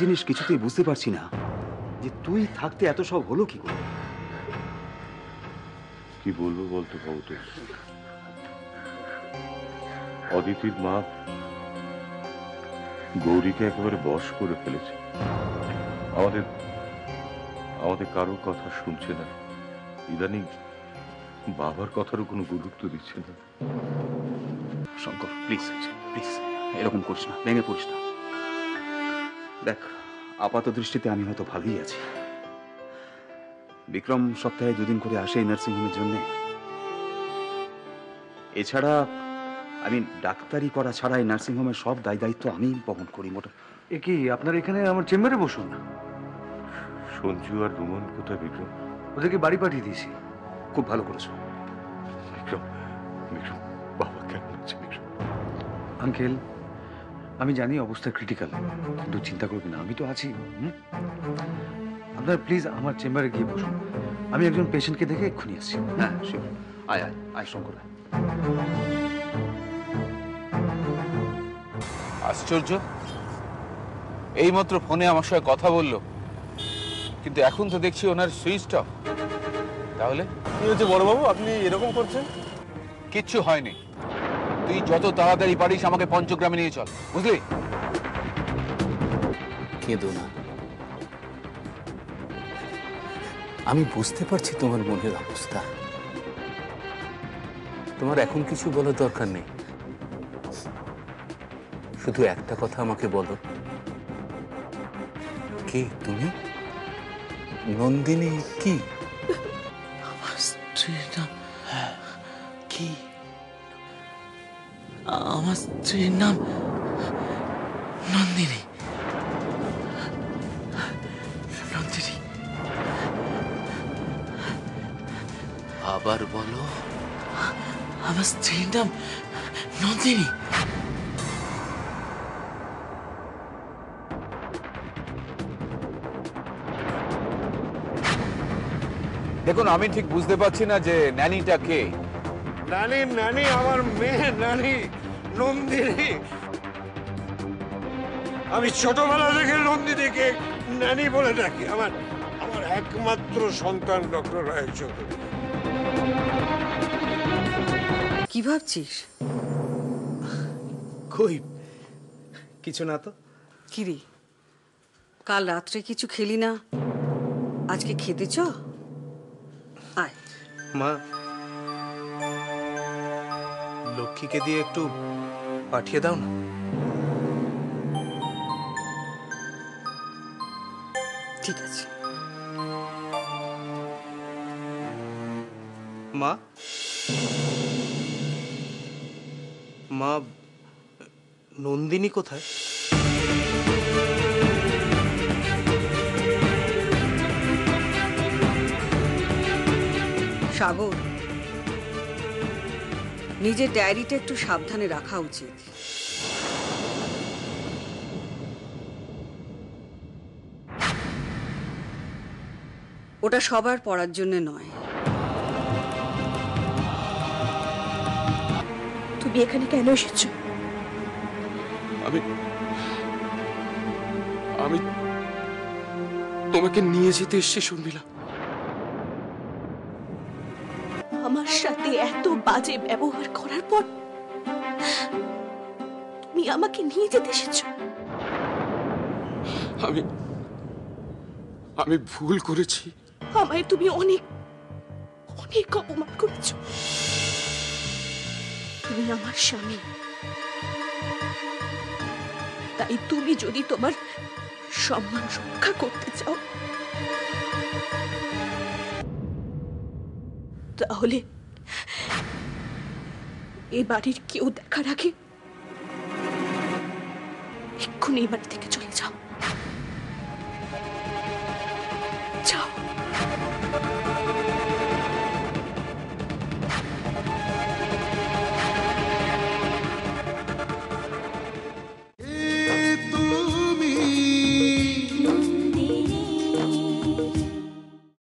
জিনিস কিছুতেই বুঝতে পারছি না, যে তুই থাকতে এত সব হলো কি করে। কি বলবো বলতে পারতো, অদিতির মা গৌরীকে একেবারে বশ করে ফেলেছে। আমাদের আমাদের কারোর কথা শুনছে না, ইদানিং বাবার কথারও কোনো গুরুত্ব দিচ্ছে না। শঙ্কর প্লিজ প্লিজ এরকম করিস না, ভেঙে পড়িস না। দেখ, আপাত দৃষ্টিতে আমি হয়তো ভালোই আছি। বিক্রম সপ্তাহে 2 দিন করে আসে এই নার্সিংহোমের জন্য। এছাড়া আমি ডাক্তারি করা ছাড়া এই নার্সিংহোমের সব দায়িত্ব আমি বহন করি। মোটা এ কি আপনার এখানে আমার চেম্বারে বসুন। সঞ্জু আর রুমন কোথায় বিক্রম? ওদেরকে বাড়ি পাঠিয়ে দিয়েছি। খুব ভালো করেছো। বিক্রম, বিক্রম বাবা কেমন আছে বিক্রম? আঙ্কেল, আমি জানি অবস্থা ক্রিটিক্যাল, কিন্তু চিন্তা করবেন না, আমি তো আছি। আপনার প্লিজ আমার চেম্বারে গিয়ে বসুন, আমি একজন পেশেন্টকে দেখে এক্ষুনি আসছি। হ্যাঁ শিওর, আয় আয় আয় শঙ্কর। আশ্চর্য, এইমাত্র ফোনে আমার সঙ্গে কথা বললো, কিন্তু এখন তো দেখছি ওনার সুইচ অফ। তাহলে কি হয়েছে বড়বাবু, আপনি এরকম করছেন? কিচ্ছু হয়নি, তুই যত তাড়াতাড়ি পারিস আমাকে পঞ্চগ্রামে নিয়ে চল, বুঝলি? কেঁদো না, আমি বুঝতে পারছি তোমার মনের অবস্থা। তোমার এখন কিছু বলার দরকার নেই, শুধু একটা কথা আমাকে বলো, কে তুমি? নন্দিনী কি? আমার স্ত্রীর নাম কি? আমার স্ত্রীর নাম নন্দিনী। নন্দিনী, আবার বলো। আমার স্ত্রীর নাম নন্দিনী। দেখুন, আমি ঠিক বুঝতে পারছি না যে ন্যানিটা কে। নানি, নানি আমার মেয়ে নানি নন্দিনী। আমি ছোটবেলা থেকে নন্দিনীকে নানি বলে ডাকি। আমার আমার একমাত্র সন্তান ডক্টর রায়চৌধুরী। কি ভাবছিস? কই কিছু না তো। কিরে, কাল রাত্রে কিছু খেলি না, আজকে খেতে চ। আয়। মা, লক্ষ্মীকে দিয়ে একটু পাঠিয়ে দাও না। ঠিক আছে। মা, মা নন্দিনী কোথায়? সাগর, নিজের ডায়েরিটা একটু সাবধানে রাখা উচিত। ওটা সবার পড়ার জন্য নয়। তুমি এখানে কেন এসেছো? আমি তোমাকে নিয়ে যেতে এসেছি শর্মিলা। আমার সাথে এত বাজে ব্যবহার করার পর তুমি আমাকে নিয়ে যেতে এসেছো? আমি ভুল করেছি। আমায় তুমি অনেক অনেক অপমান করেছো। তুমি আমার স্বামী, তাই তুমি যদি তোমার সম্মান রক্ষা করতে চাও তাহলে এ বাড়ির কেউ দেখার আগে এক্ষুনি এই বাড়ি থেকে চলে যাও। যাও।